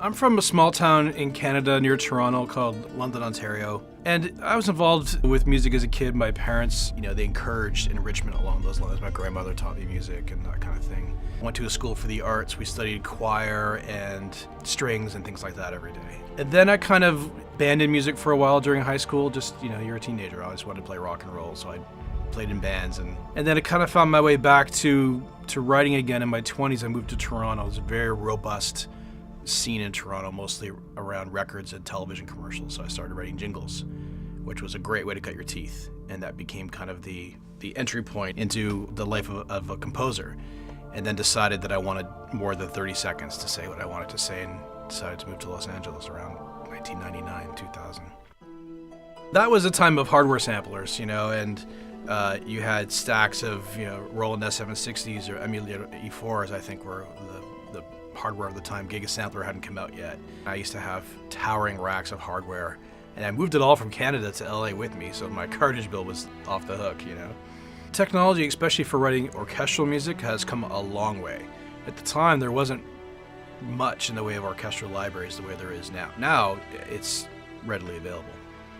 I'm from a small town in Canada near Toronto called London, Ontario. And I was involved with music as a kid. My parents, they encouraged enrichment along those lines. My grandmother taught me music and that kind of thing. Went to a school for the arts. We studied choir and strings and things like that every day. And then I kind of banded music for a while during high school. Just, you're a teenager. I always wanted to play rock and roll, so I played in bands. And then I kind of found my way back to writing again in my 20s. I moved to Toronto. It was a very robust scene in Toronto, mostly around records and television commercials. So I started writing jingles, which was a great way to cut your teeth. And that became kind of the entry point into the life of a composer. And then decided that I wanted more than 30 seconds to say what I wanted to say, and decided to move to Los Angeles around 1999, 2000. That was a time of hardware samplers, and you had stacks of, Roland S760s or Emulator E4s, I think were the hardware of the time. Gigasampler hadn't come out yet. I used to have towering racks of hardware, and I moved it all from Canada to LA with me, so my cartridge bill was off the hook, Technology, especially for writing orchestral music, has come a long way. At the time, there wasn't much in the way of orchestral libraries the way there is now. Now, it's readily available.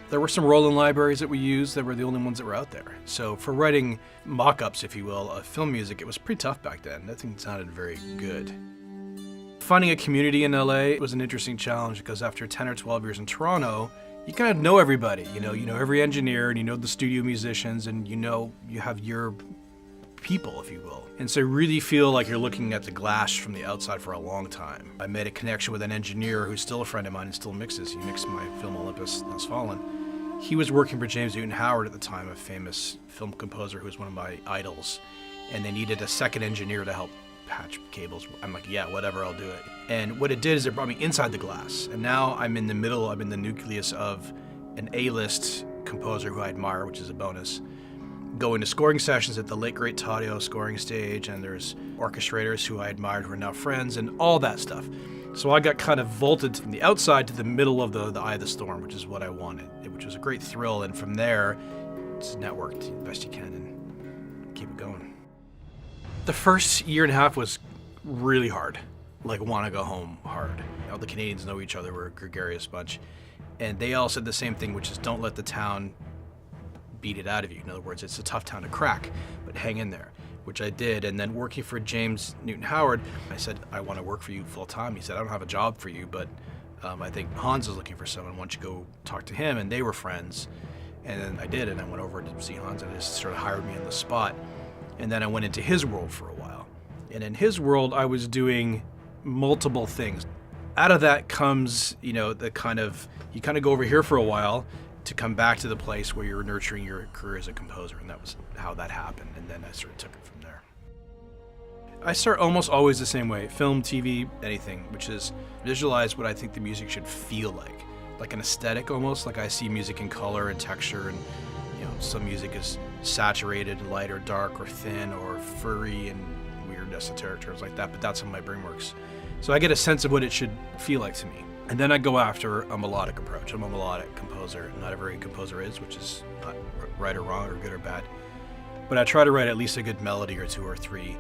There were some Roland libraries that we used that were the only ones that were out there. So for writing mock-ups, if you will, of film music, it was pretty tough back then. That thing sounded very good. Finding a community in LA was an interesting challenge because after 10 or 12 years in Toronto, you kind of know everybody. You know every engineer, and you know the studio musicians, and you have your people, if you will. And so you really feel like you're looking at the glass from the outside for a long time. I made a connection with an engineer who's still a friend of mine and still mixes. He mixed my film Olympus Has Fallen. He was working for James Newton Howard at the time, a famous film composer who was one of my idols. And they needed a second engineer to help patch cables. I'm like, yeah, whatever, I'll do it. And what it did is it brought me inside the glass. And now I'm in the middle, I'm in the nucleus of an A-list composer who I admire, which is a bonus. Going to scoring sessions at the late great Taddeo scoring stage, and there's orchestrators who I admired who are now friends, and all that stuff. So I got kind of vaulted from the outside to the middle of the eye of the storm, which is what I wanted, which was a great thrill. And from there, it's networked the best you can and keep it going. The first year and a half was really hard, like want to go home hard. All the Canadians know each other, we're a gregarious bunch. And they all said the same thing, which is don't let the town beat it out of you. In other words, it's a tough town to crack, but hang in there, which I did. And then working for James Newton Howard, I said, I want to work for you full time. He said, I don't have a job for you, but I think Hans is looking for someone. Why don't you go talk to him? And they were friends. And then I did, and I went over to see Hans, and he just sort of hired me on the spot. And then I went into his world for a while. And in his world, I was doing multiple things. Out of that comes, you kind of go over here for a while to come back to the place where you're nurturing your career as a composer. And that was how that happened. And then I sort of took it from there. I start almost always the same way, film, TV, anything, which is visualize what I think the music should feel like an aesthetic almost, like I see music in color and texture, and some music is saturated, light or dark or thin or furry and weird esoteric terms like that, but that's how my brain works. So I get a sense of what it should feel like to me. And then I go after a melodic approach. I'm a melodic composer. Not every composer is, which is not right or wrong or good or bad. But I try to write at least a good melody or two or three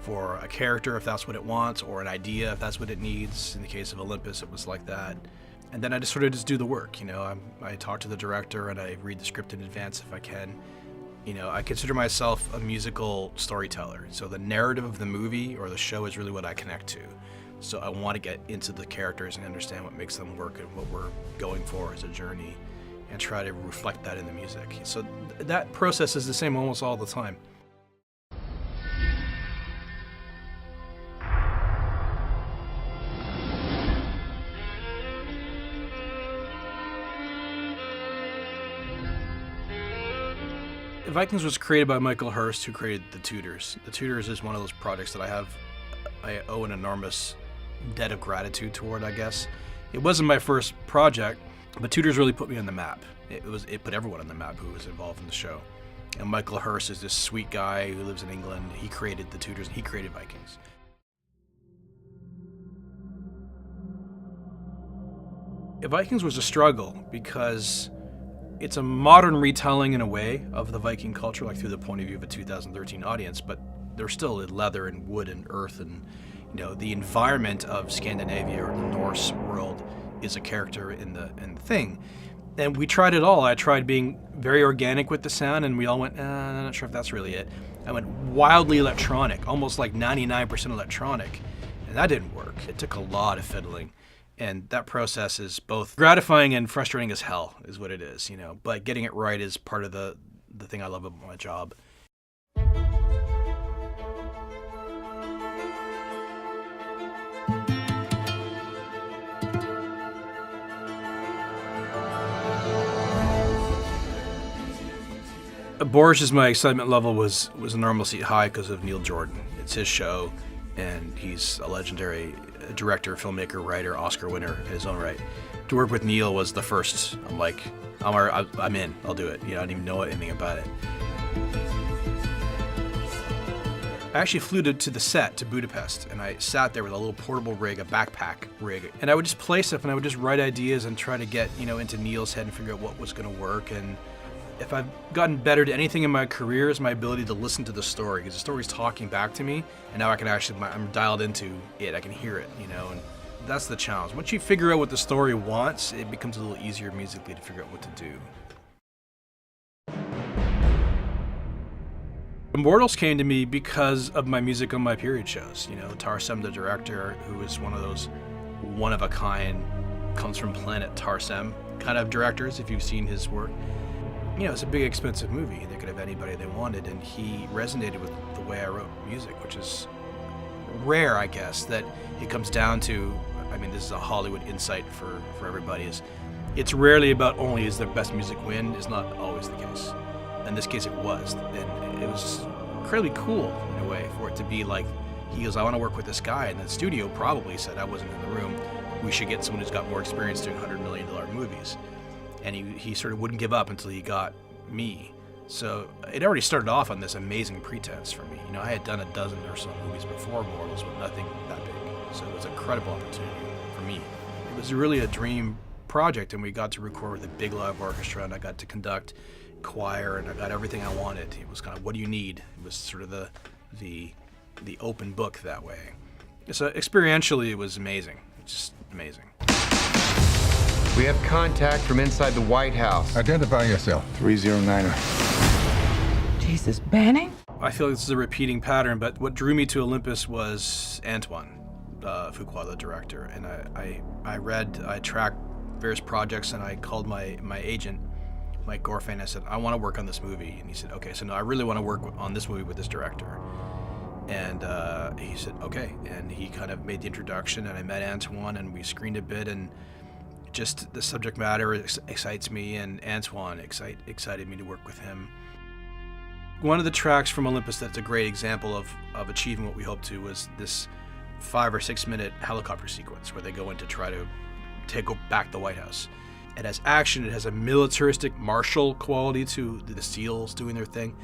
for a character if that's what it wants, or an idea if that's what it needs. In the case of Olympus, it was like that. And then I just sort of do the work. I talk to the director and I read the script in advance if I can. I consider myself a musical storyteller. So the narrative of the movie or the show is really what I connect to. So I want to get into the characters and understand what makes them work and what we're going for as a journey, and try to reflect that in the music. So that process is the same almost all the time. Vikings was created by Michael Hurst, who created The Tudors. The Tudors is one of those projects that I owe an enormous debt of gratitude toward, I guess. It wasn't my first project, but Tudors really put me on the map. It put everyone on the map who was involved in the show. And Michael Hurst is this sweet guy who lives in England. He created The Tudors, and he created Vikings. Vikings was a struggle because it's a modern retelling in a way of the Viking culture, like through the point of view of a 2013 audience, but they're still in leather and wood and earth and the environment of Scandinavia or the Norse world is a character in the thing. And we tried it all. I tried being very organic with the sound, and we all went, I'm not sure if that's really it. I went wildly electronic, almost like 99% electronic, and that didn't work. It took a lot of fiddling, and that process is both gratifying and frustrating as hell, is what it is, But getting it right is part of the thing I love about my job. Borges, my excitement level was enormously high because of Neil Jordan. It's his show, and he's a legendary director, filmmaker, writer, Oscar winner in his own right. To work with Neil was the first. I'm like, I'm in. I'll do it. I didn't even know anything about it. I actually flew to the set, to Budapest, and I sat there with a little portable rig, a backpack rig, and I would just play stuff, and I would just write ideas and try to get, into Neil's head and figure out what was going to work. And if I've gotten better to anything in my career is my ability to listen to the story, because the story's talking back to me, and now I can I'm dialed into it, I can hear it, and that's the challenge. Once you figure out what the story wants, it becomes a little easier musically to figure out what to do. Immortals came to me because of my music on my period shows. Tarsem, the director, who is one of those one-of-a-kind, comes from planet Tarsem kind of directors, if you've seen his work. It's a big, expensive movie. They could have anybody they wanted, and he resonated with the way I wrote music, which is rare, I guess, that it comes down to, this is a Hollywood insight for everybody, is it's rarely about only is the best music win, is not always the case. In this case, it was, and it was incredibly cool, in a way, for it to be like, he goes, I want to work with this guy, and the studio probably said, I wasn't in the room, we should get someone who's got more experience doing $100 million movies. And he sort of wouldn't give up until he got me. So it already started off on this amazing pretense for me. I had done a dozen or so movies before Immortals, but nothing that big. So it was a credible opportunity for me. It was really a dream project, and we got to record with a big live orchestra, and I got to conduct choir, and I got everything I wanted. It was kind of, what do you need? It was sort of the open book that way. So experientially, it was amazing. It's just amazing. We have contact from inside the White House. Identify yourself. 309er. Jesus, Banning? I feel like this is a repeating pattern, but what drew me to Olympus was Antoine Fuqua, the director. And I tracked various projects, and I called my agent, Mike Gorfain, and I said, I want to work on this movie. And he said, okay, so no, I really want to work on this movie with this director. And he said, okay. And he kind of made the introduction, and I met Antoine, and we screened a bit, and just the subject matter excites me, and Antoine excited me to work with him. One of the tracks from Olympus that's a great example of achieving what we hoped to was this 5 or 6 minute helicopter sequence where they go in to try to take back the White House. It has action, it has a militaristic martial quality to the SEALs doing their thing.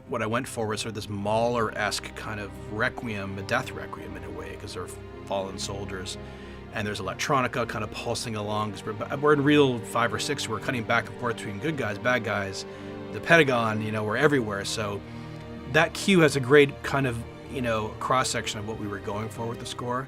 What I went for was sort of this Mahler-esque kind of requiem, a death requiem in a way, because they're fallen soldiers. And there's electronica kind of pulsing along. We're in real 5 or 6. We're cutting back and forth between good guys, bad guys, the Pentagon. We're everywhere. So that cue has a great kind of cross section of what we were going for with the score.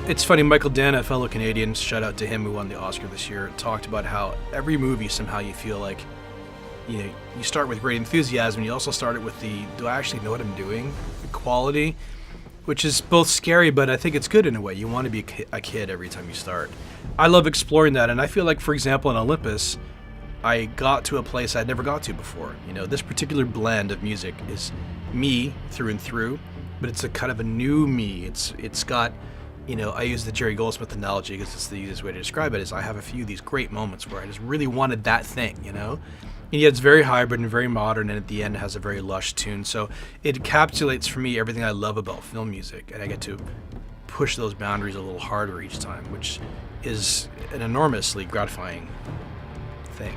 It's funny, Michael Dana, a fellow Canadian, shout out to him who won the Oscar this year, talked about how every movie somehow you feel like, you know, you start with great enthusiasm, you also start it with the, do I actually know what I'm doing? The quality, which is both scary, but I think it's good in a way. You want to be a kid every time you start. I love exploring that, and I feel like, for example, in Olympus, I got to a place I'd never got to before. You know, this particular blend of music is me through and through, but it's a kind of a new me. It's got, you know, I use the Jerry Goldsmith analogy because it's the easiest way to describe it, is I have a few of these great moments where I just really wanted that thing, you know? And yet it's very hybrid and very modern, and at the end it has a very lush tune. So it encapsulates for me everything I love about film music, and I get to push those boundaries a little harder each time, which is an enormously gratifying thing.